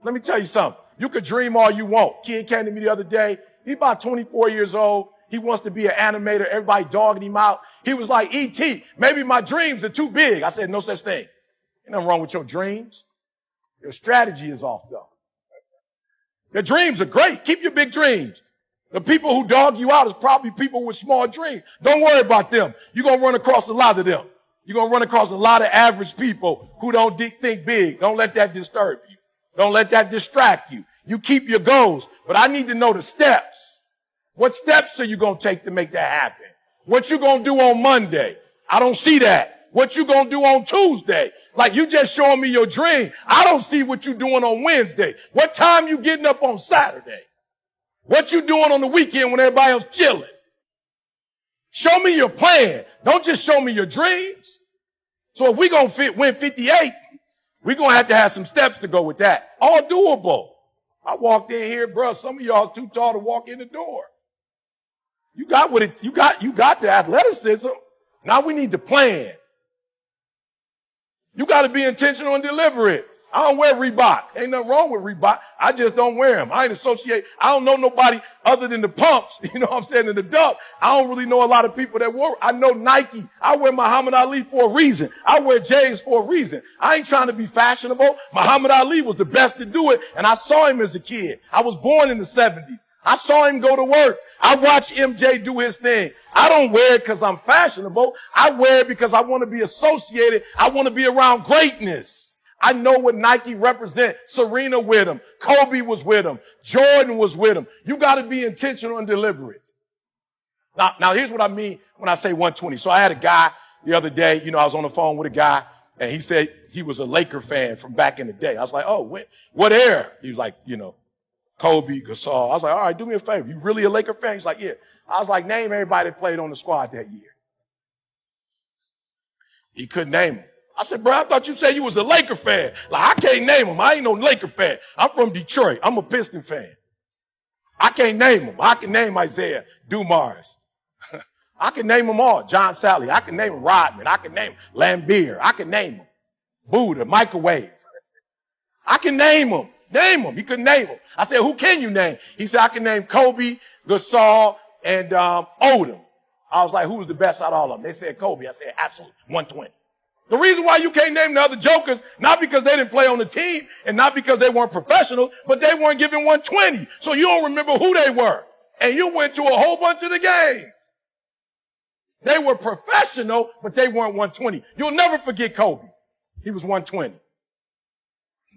Let me tell you something. You could dream all you want. Kid came to me the other day. He's about 24 years old. He wants to be an animator. Everybody dogging him out. He was like, E.T., maybe my dreams are too big. I said, no such thing. Ain't nothing wrong with your dreams. Your strategy is off, though. Your dreams are great. Keep your big dreams. The people who dog you out is probably people with small dreams. Don't worry about them. You're going to run across a lot of them. You're going to run across a lot of average people who don't think big. Don't let that disturb you. Don't let that distract you. You keep your goals. But I need to know the steps. What steps are you going to take to make that happen? What you going to do on Monday? I don't see that. What you going to do on Tuesday? Like you just showing me your dream. I don't see what you doing on Wednesday. What time you getting up on Saturday? What you doing on the weekend when everybody else chilling? Show me your plan. Don't just show me your dreams. So if we going to win 58, we're going to have some steps to go with that. All doable. I walked in here, bro. Some of y'all too tall to walk in the door. You got what it, you got the athleticism. Now we need to plan. You got to be intentional and deliberate. I don't wear Reebok. Ain't nothing wrong with Reebok. I just don't wear them. I ain't associate. I don't know nobody other than the pumps. You know what I'm saying? In the dunk. I don't really know a lot of people that wear. I know Nike. I wear Muhammad Ali for a reason. I wear J's for a reason. I ain't trying to be fashionable. Muhammad Ali was the best to do it. And I saw him as a kid. I was born in the 70s. I saw him go to work. I watched MJ do his thing. I don't wear it because I'm fashionable. I wear it because I want to be associated. I want to be around greatness. I know what Nike represent. Serena with him. Kobe was with him. Jordan was with him. You got to be intentional and deliberate. Now here's what I mean when I say 120. So I had a guy the other day, I was on the phone with a guy and he said he was a Laker fan from back in the day. I was like, oh, what era? He was like, Kobe, Gasol. I was like, all right, do me a favor. You really a Laker fan? He's like, yeah. I was like, name everybody that played on the squad that year. He couldn't name them. I said, bro, I thought you said you was a Laker fan. Like, I can't name them. I ain't no Laker fan. I'm from Detroit. I'm a Piston fan. I can't name them. I can name Isaiah Dumars. I can name them all. John Sally. I can name them Rodman. I can name Lambeer. I can name them. Buddha, Microwave. I can name them. Name them. He couldn't name them. I said, who can you name? He said, I can name Kobe, Gasol, and Odom. I was like, who was the best out of all of them? They said Kobe. I said, absolutely, 120. The reason why you can't name the other jokers, not because they didn't play on the team and not because they weren't professional, but they weren't given 120. So you don't remember who they were. And you went to a whole bunch of the games. They were professional, but they weren't 120. You'll never forget Kobe. He was 120.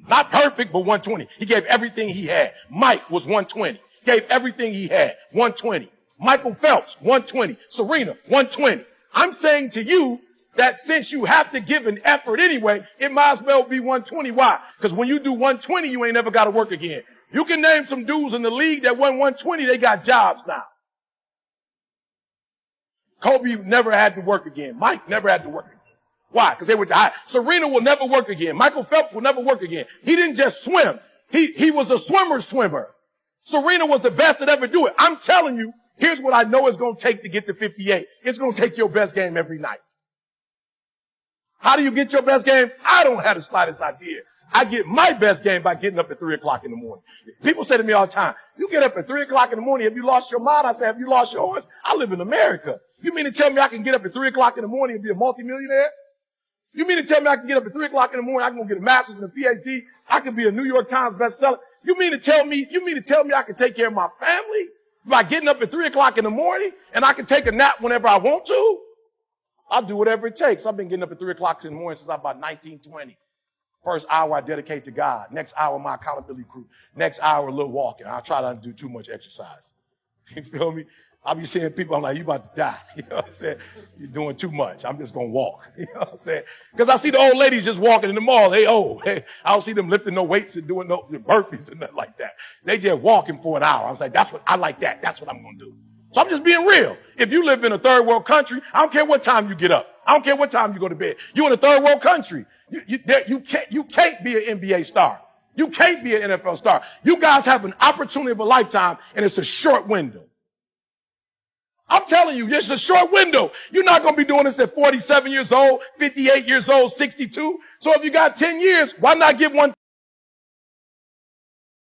Not perfect, but 120. He gave everything he had. Mike was 120. Gave everything he had. 120. Michael Phelps, 120. Serena, 120. I'm saying to you, that since you have to give an effort anyway, it might as well be 120. Why? Because when you do 120, you ain't never got to work again. You can name some dudes in the league that won 120, they got jobs now. Kobe never had to work again. Mike never had to work again. Why? Because they were high. Serena will never work again. Michael Phelps will never work again. He didn't just swim. He was a swimmer. Serena was the best that ever do it. I'm telling you, here's what I know it's going to take to get to 58. It's going to take your best game every night. How do you get your best game? I don't have the slightest idea. I get my best game by getting up at 3 o'clock in the morning. People say to me all the time, you get up at 3 o'clock in the morning, have you lost your mind? I say, have you lost yours? I live in America. You mean to tell me I can get up at 3 o'clock in the morning and be a multimillionaire? You mean to tell me I can get up at 3 o'clock in the morning, I can go get a master's and a PhD, I can be a New York Times bestseller? You mean to tell me I can take care of my family by getting up at 3 o'clock in the morning and I can take a nap whenever I want to? I'll do whatever it takes. I've been getting up at 3 o'clock in the morning since I'm about 19, 20. First hour I dedicate to God. Next hour, my accountability group. Next hour, a little walking. I'll try not to do too much exercise. You feel me? I'll be seeing people, I'm like, you about to die. You know what I'm saying? You're doing too much. I'm just going to walk. You know what I'm saying? Because I see the old ladies just walking in the mall. They old. I don't see them lifting no weights and doing no burpees and nothing like that. They just walking for an hour. I'm like, I like that. That's what I'm going to do. So I'm just being real. If you live in a third world country, I don't care what time you get up. I don't care what time you go to bed. You're in a third world country. You can't be an NBA star. You can't be an NFL star. You guys have an opportunity of a lifetime, and it's a short window. I'm telling you, it's a short window. You're not going to be doing this at 47 years old, 58 years old, 62. So if you got 10 years, why not give one